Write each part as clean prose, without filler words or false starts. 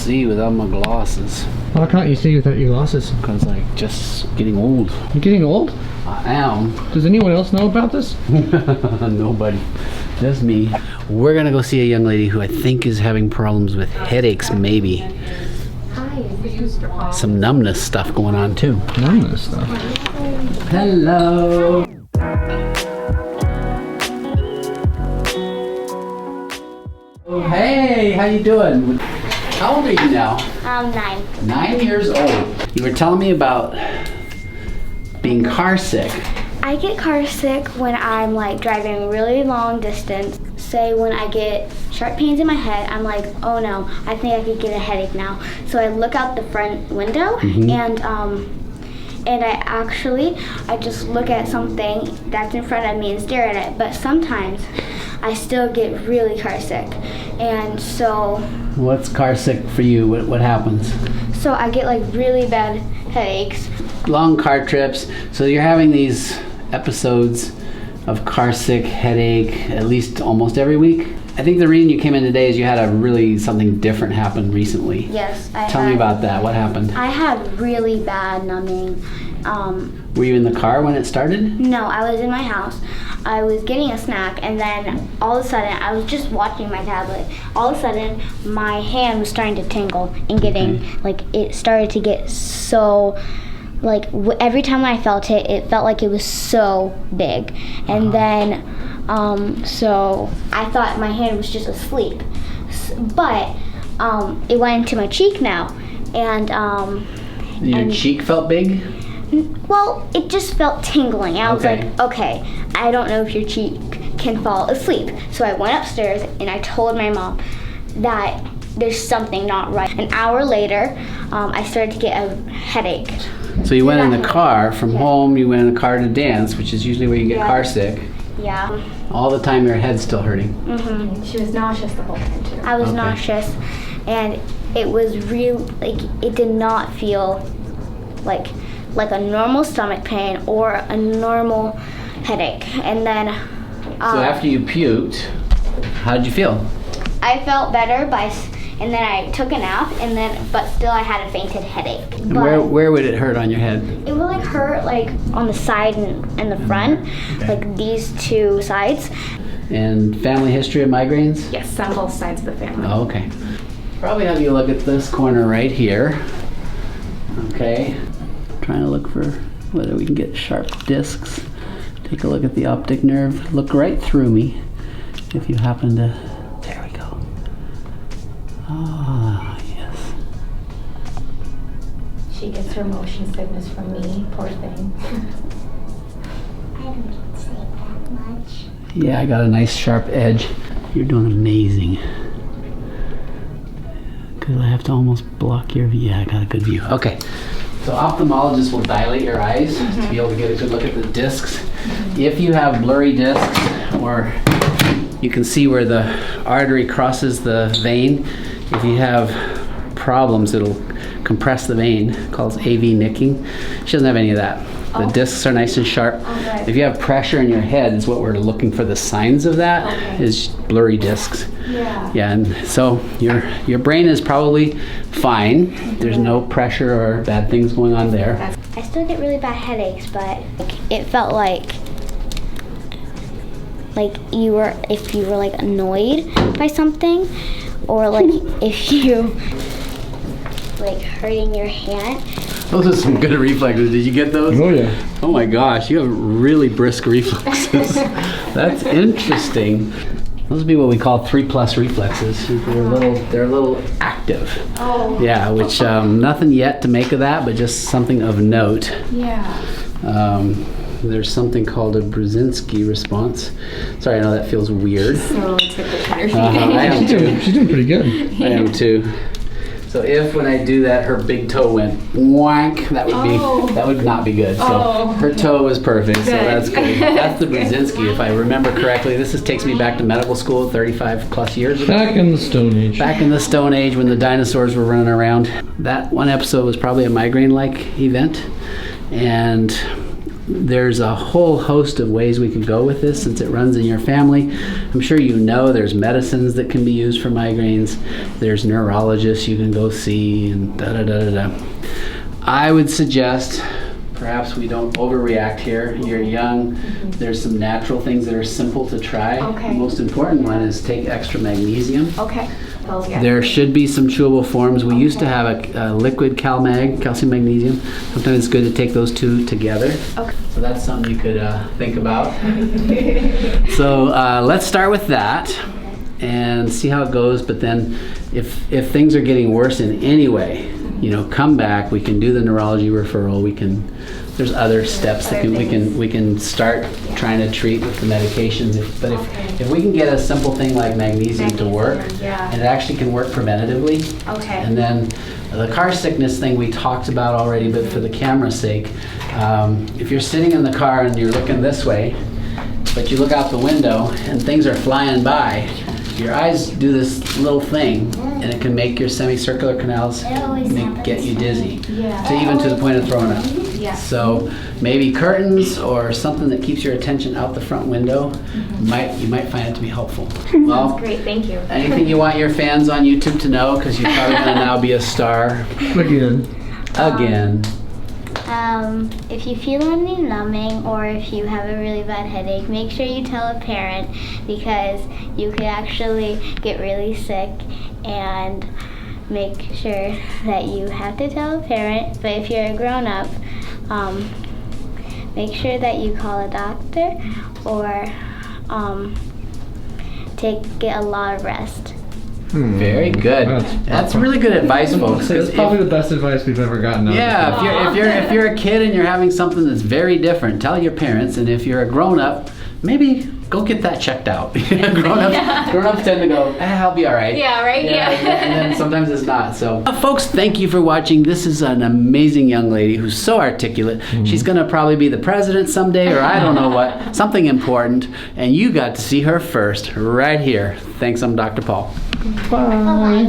see without my glasses. Why can't you see without your glasses? Because just getting old. You're getting old? I am. Does anyone else know about this? Nobody. Just me. We're gonna go see a young lady who I think is having problems with headaches, maybe. Some numbness stuff going on too. Numbness stuff. Hello. Oh, hey, how you doing? How old are you now? 9. 9 years old. You were telling me about being car sick. I get car sick when I'm like driving really long distance. Say when I get sharp pains in my head, I'm like, oh no, I think I could get a headache now. So I look out the front window and I just look at something that's in front of me and stare at it. But sometimes I still get really car sick. And so... What's car sick for you? What happens? So I get like really bad headaches. Long car trips. So you're having these episodes of car sick, headache, at least almost every week? I think the reason you came in today is you had something different happen recently. Yes. Tell me about that. What happened? I had really bad numbing. Were you in the car when it started? No, I was in my house. I was getting a snack, and then all of a sudden, I was just watching my tablet. All of a sudden, my hand was starting to tingle and it started to get so, every time I felt it, it felt like it was so big. And then, so I thought my hand was just asleep. But it went into my cheek now. And your cheek felt big? Well, it just felt tingling. I was like, okay, I don't know if your cheek can fall asleep. So I went upstairs and I told my mom that there's something not right. An hour later, I started to get a headache. So you went in the car from home, you went in the car to dance, which is usually where you get car sick. Yeah. All the time your head's still hurting. Mm-hmm. She was nauseous the whole time too. I was nauseous, and it was real, it did not feel like a normal stomach pain or a normal headache. And then so after you puked, how did you feel? I felt better and then I took a nap, but still I had a fainted headache. And where would it hurt on your head? It would hurt on the side and the front, these two sides. And family history of migraines? Yes, on both sides of the family. Oh, okay. Probably have you look at this corner right here. Okay. Trying to look for whether we can get sharp discs. Take a look at the optic nerve. Look right through me if you happen to. There we go. Ah, yes. She gets her motion sickness from me, poor thing. I don't say that much. Yeah, I got a nice sharp edge. You're doing amazing. Because I have to almost block your view. Yeah, I got a good view. Okay. So ophthalmologists will dilate your eyes to be able to get a good look at the discs. If you have blurry discs, or you can see where the artery crosses the vein, if you have problems, it'll compress the vein, called AV nicking. She doesn't have any of that. The discs are nice and sharp. Okay. If you have pressure in your head, is what we're looking for. The signs of that is blurry discs. Yeah. Yeah, and so your brain is probably fine. There's no pressure or bad things going on there. I still get really bad headaches, but it felt like if you were annoyed by something, or if you hurting your hand. Those are some good reflexes. Did you get those? Oh yeah. Oh my gosh, you have really brisk reflexes. That's interesting. Those would be what we call 3+ reflexes. They're a little active. Oh. Yeah, which nothing yet to make of that, but just something of note. Yeah. There's something called a Brzezinski response. Sorry, I know that feels weird. So it's good to kind of I am too. She's doing pretty good. I am too. So if when I do that, her big toe went whack, that would not be good. So her toe was perfect, so that's good. That's the Brzezinski, if I remember correctly. This takes me back to medical school 35+ years ago. Back in the Stone Age. Back in the Stone Age when the dinosaurs were running around. That one episode was probably a migraine-like event, and there's a whole host of ways we could go with this since it runs in your family. I'm sure you know there's medicines that can be used for migraines. There's neurologists you can go see and da-da-da-da-da. I would suggest perhaps we don't overreact here. You're young. There's some natural things that are simple to try. Okay. The most important one is take extra magnesium. Okay. There should be some chewable forms. We used to have a liquid CalMag, calcium magnesium. Sometimes it's good to take those two together. Okay. So that's something you could think about. So let's start with that and see how it goes. But then if things are getting worse in any way, come back. We can do the neurology referral. There's other steps that we can start trying to treat with the medications. If we can get a simple thing like magnesium to work, yeah. and it actually can work preventatively. Okay. And then the car sickness thing we talked about already, but for the camera's sake, if you're sitting in the car and you're looking this way, but you look out the window and things are flying by, your eyes do this little thing, and it can make your semicircular canals get you dizzy, even to the point of throwing up. Yeah. So maybe curtains or something that keeps your attention out the front window, you might find it to be helpful. Well, That's great, thank you. anything you want your fans on YouTube to know, because you're probably going to now be a star again. If you feel any numbing or if you have a really bad headache, make sure you tell a parent because you could actually get really sick, and make sure that you have to tell a parent. But if you're a grown-up, make sure that you call a doctor or get a lot of rest. Very good. That's really good advice, folks. That's probably the best advice we've ever gotten. If you're a kid and you're having something that's very different, tell your parents. And if you're a grown-up, maybe go get that checked out. Grown-ups tend to go, I'll be all right. Yeah, right? Yeah. And then sometimes it's not. So, folks, thank you for watching. This is an amazing young lady who's so articulate. She's going to probably be the president someday, or I don't know what, something important. And you got to see her first right here. Thanks, I'm Dr. Paul. Bye.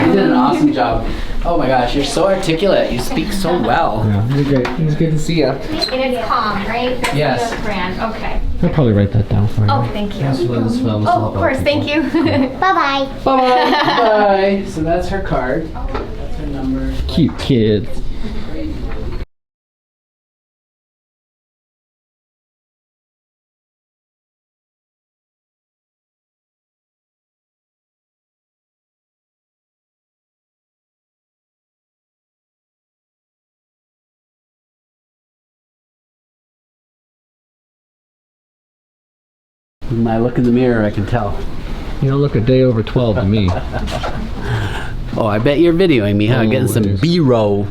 You did an awesome job. Oh my gosh, you're so articulate. You speak so well. Yeah, you're great. It was good to see you. And it's calm, right? That's Yes. the brand. Okay. I'll probably write that down for you. Oh, thank you. Oh, Oh, of course, thank you. Bye-bye. Bye. So that's her card. That's her number. Cute kids. When I look in the mirror, I can tell. You don't look a day over 12 to me. Oh, I bet you're videoing me, huh? Oh, Getting some it is. B-roll.